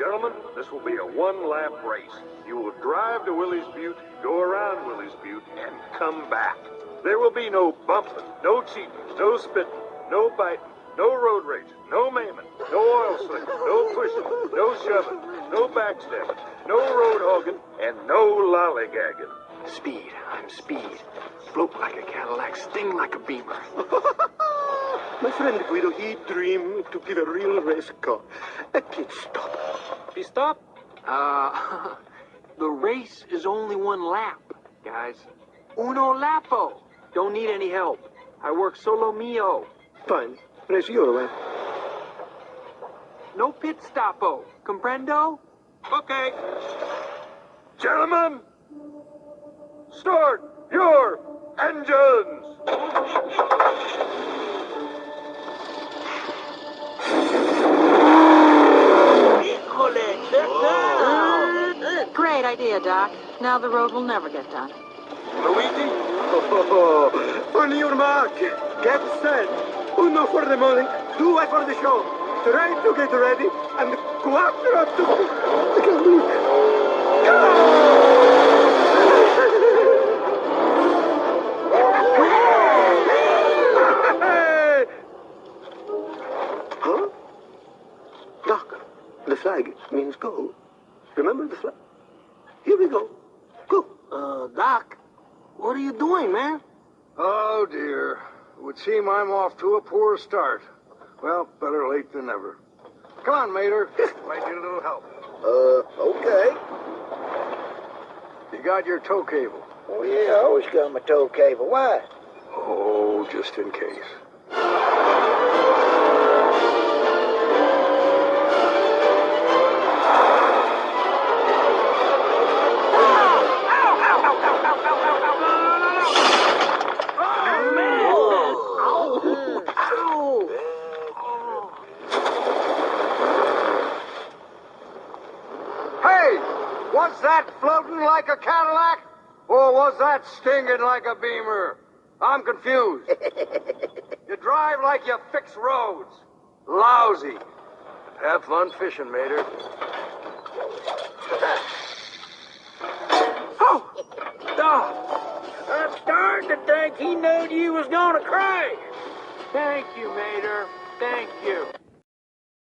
Gentlemen, this will be a one-lap race. You will drive to Willie's Butte, go around Willie's Butte, and come back. There will be no bumping, no cheating, no spitting, no biting, no road rage, no maiming, no oil slicking, no pushing, no shoving, no backstabbing, no road hogging, and no lollygagging. Speed, I'm speed. Float like a Cadillac, sting like a Beamer. My friend Guido, he dreamed to give a real race car a pit stop. Pit stop? The race is only one lap, guys. Uno lapo. Don't need any help. I work solo mio. Fine. Race your way. No pit stopo. Comprendo? Okay. Gentlemen, start your engines! Great idea, Doc. Now the road will never get done. Luigi? On your mark. Get set. Uno for the morning, due for the show. Try to get ready, and quattro to... Huh? Doc, the flag means go. Remember the flag? Here we go. Go. Doc, what are you doing, man? Oh, dear. It would seem I'm off to a poor start. Well, better late than never. Come on, Mater. Might need a little help. Okay. You got your tow cable? Oh, yeah, I always got my tow cable. Why? Oh, just in case. Was that floating like a Cadillac? Or was that stinging like a Beamer? I'm confused. You drive like you fix roads. Lousy. Have fun fishing, Mater. Oh! I'm starting to think he knew you was gonna crash. Thank you, Mater. Thank you.